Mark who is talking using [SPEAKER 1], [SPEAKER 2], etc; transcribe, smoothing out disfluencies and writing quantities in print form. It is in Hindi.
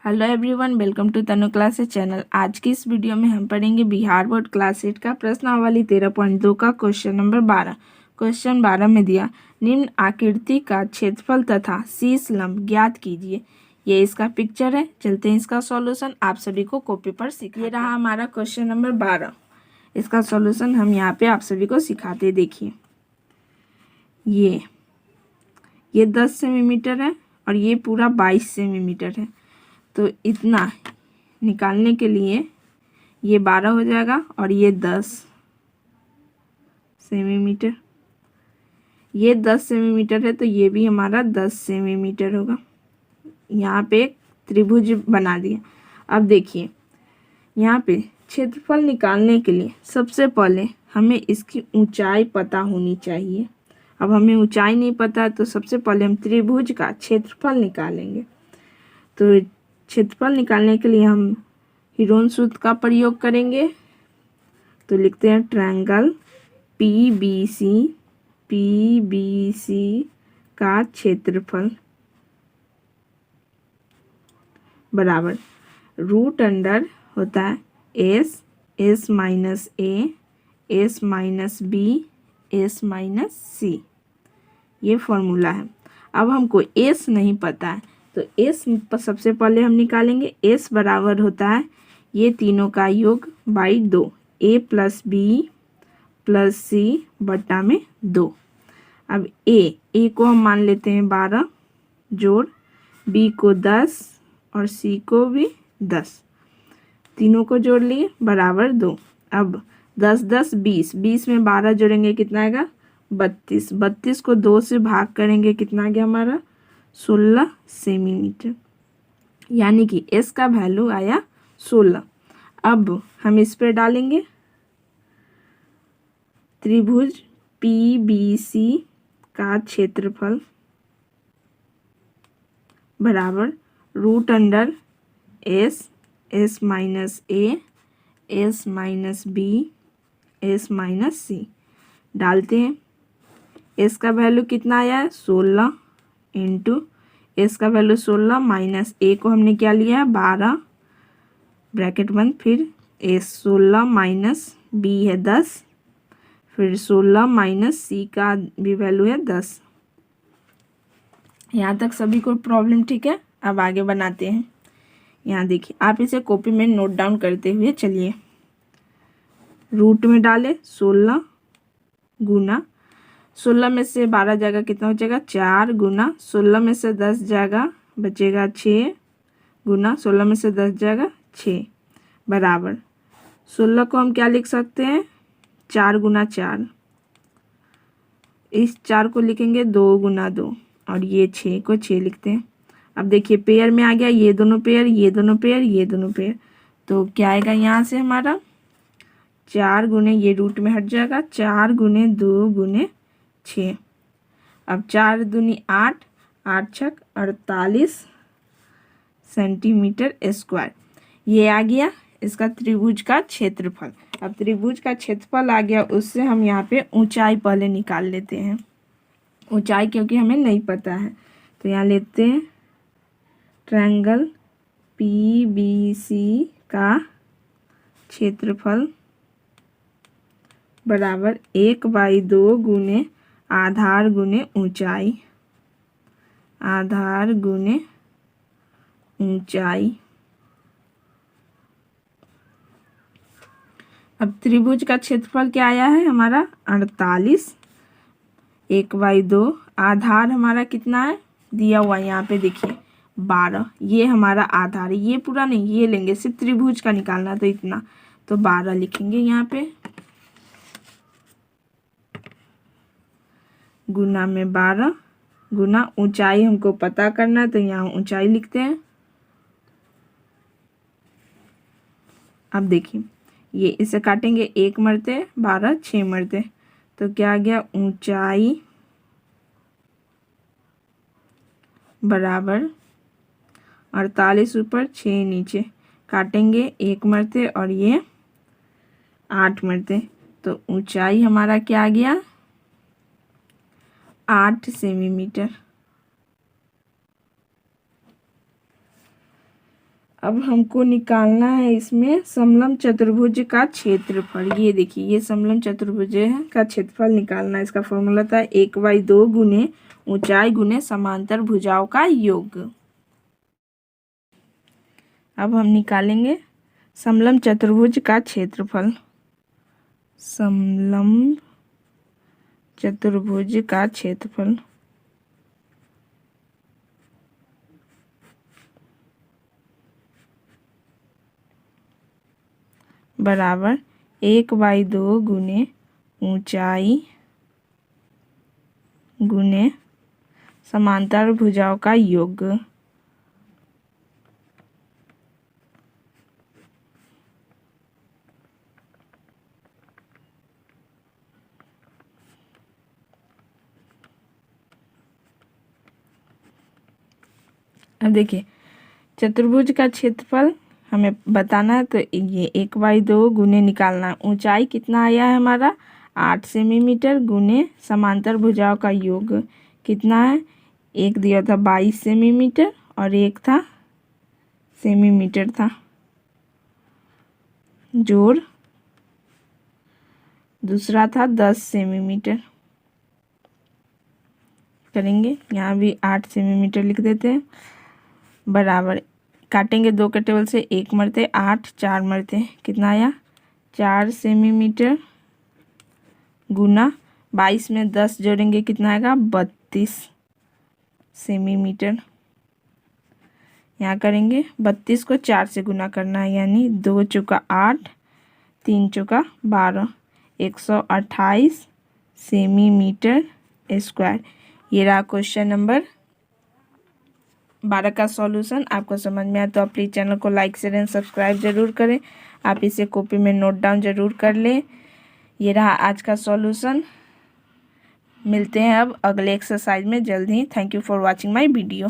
[SPEAKER 1] Hello everyone, welcome to Tanu classes channel. आज की इस वीडियो में हम पढ़ेंगे बिहार बोर्ड क्लास 8 का प्रश्नावली 13.2 का क्वेश्चन नंबर 12। क्वेश्चन 12 में दिया निम्न आकृति का क्षेत्रफल तथा शीर्ष लंब ज्ञात कीजिए। ये इसका पिक्चर है। चलते हैं इसका सॉल्यूशन। आप सभी को कॉपी पर ये रहा हमारा क्वेश्चन नंबर 12। इसका सॉल्यूशन हम यहाँ पे आप सभी को सिखाते। देखिए ये 10 सेंटीमीटर है और ये पूरा 22 सेंटीमीटर है। तो इतना निकालने के लिए ये 12 हो जाएगा और ये 10 सेंटीमीटर। ये 10 सेंटीमीटर है तो ये भी हमारा 10 सेंटीमीटर होगा। यहाँ पे एक त्रिभुज बना दिया। अब देखिए यहाँ पे क्षेत्रफल निकालने के लिए सबसे पहले हमें इसकी ऊंचाई पता होनी चाहिए। अब हमें ऊंचाई नहीं पता तो सबसे पहले हम त्रिभुज का क्षेत्रफल निकालेंगे। तो क्षेत्रफल निकालने के लिए हम हीरोन सूत्र का प्रयोग करेंगे। तो लिखते हैं ट्रायंगल पीबीसी का क्षेत्रफल बराबर रूट अंडर होता है S minus A S minus B S minus C. ये फॉर्मूला है। अब हमको एस नहीं पता है तो एस सबसे पहले हम निकालेंगे। एस बराबर होता है ये तीनों का योग by 2, A plus B plus C बटा में 2। अब ए को हम मान लेते हैं 12 जोड़ बी को 10 और सी को भी 10, तीनों को जोड़ लिए बराबर 2। अब 10 10 20, 20 में 12 जोड़ेंगे कितना आएगा 32, 32 को 2 से भाग करेंगे कितना आ गया हमारा 16 सेंटीमीटर। यानी कि एस का वैल्यू आया 16। अब हम इस पर डालेंगे त्रिभुज पीबीसी का क्षेत्रफल बराबर root under S minus A S minus B S minus C डालते हैं। एस का वैल्यू कितना आया है 16 इंटू एस का वैल्यू 16 माइनस ए को हमने क्या लिया है 12 ब्रैकेट बंद, फिर एस 16 माइनस बी है 10, फिर 16 माइनस सी का भी वैल्यू है 10। यहाँ तक सभी को प्रॉब्लम ठीक है। अब आगे बनाते हैं। यहाँ देखिए आप इसे कॉपी में नोट डाउन करते हुए चलिए। रूट में डाले 16 गुना 16 में से 12 जाएगा कितना हो जाएगा 4 गुना 16 में से 10 जाएगा बचेगा 6 गुना 16 में से 10 जाएगा 6 बराबर 16 को हम क्या लिख सकते हैं 4 गुना 4। इस 4 को लिखेंगे 2 गुना 2 और ये 6 को 6 लिखते हैं। अब देखिए पेयर में आ गया ये दोनों पेयर ये दोनों पेयर ये दोनों पेयर। तो क्या आएगा यहाँ से हमारा 4 गुने ये रूट में हट जाएगा 4 गुने 2 गुने 6। अब 4 दूनी 8 8 छक 48 सेंटीमीटर स्क्वायर। ये आ गया इसका त्रिभुज का क्षेत्रफल। अब त्रिभुज का क्षेत्रफल आ गया, उससे हम यहाँ पे ऊंचाई पहले निकाल लेते हैं। ऊंचाई क्योंकि हमें नहीं पता है तो यहाँ लेते हैं ट्रायंगल पीबीसी का क्षेत्रफल बराबर 1/2 गुने आधार गुने ऊंचाई, आधार गुने ऊंचाई। अब त्रिभुज का क्षेत्रफल क्या आया है हमारा 48। 1/2 आधार हमारा कितना है दिया हुआ है यहाँ पे देखिए 12। ये हमारा आधार है, ये पूरा नहीं ये लेंगे, सिर्फ त्रिभुज का निकालना तो इतना। तो 12 लिखेंगे यहाँ पे गुना में 12 गुना ऊंचाई हमको पता करना है तो यहाँ ऊंचाई लिखते हैं। अब देखिए ये इसे काटेंगे 1 मरते 12 6 मरते तो क्या आ गया ऊंचाई बराबर 48 ऊपर 6 नीचे काटेंगे 1 मरते और ये 8 मरते तो ऊंचाई हमारा क्या आ गया 8 सेंटीमीटर। अब हमको निकालना है इसमें समलंब चतुर्भुज का क्षेत्रफल। ये देखिए, ये समलंब चतुर्भुज का क्षेत्रफल निकालना है। इसका फॉर्मूला था 1/2 गुने ऊंचाई गुने समांतर भुजाओं का योग। अब हम निकालेंगे समलंब चतुर्भुज का क्षेत्रफल। समलंब चतुर्भुज का क्षेत्रफल बराबर 1/2 गुने ऊंचाई गुने समांतर भुजाओं का योग। अब देखिए, चतुर्भुज का क्षेत्रफल हमें बताना है, तो ये 1/2 गुने निकालना है। ऊंचाई कितना आया है हमारा 8 सेंटीमीटर गुने समांतर भुजाओं का योग कितना है, एक दिया था 22 सेंटीमीटर और एक था सेंटीमीटर था, जोड़ दूसरा था 10 सेंटीमीटर। करेंगे, यहाँ भी 8 सेंटीमीटर लिख देते हैं, बराबर काटेंगे 2 के टेबल से, 1 मरते 8, 4 मरते कितना आया 4 सेंटीमीटर गुना 22 में 10 जोड़ेंगे कितना आएगा 32 सेंटीमीटर। यहाँ करेंगे 32 को 4 से गुना करना है, यानी 2 चौका 8, 3 चौका 12, 128 सेंटीमीटर स्क्वायर। ये रहा क्वेश्चन नंबर 12 का सॉल्यूशन। आपको समझ में आया तो आप प्लीज़ चैनल को लाइक शेयर एंड सब्सक्राइब जरूर करें। आप इसे कॉपी में नोट डाउन जरूर कर लें। ये रहा आज का सॉल्यूशन। मिलते हैं अब अगले एक्सरसाइज में जल्द ही। Thank you for watching my video.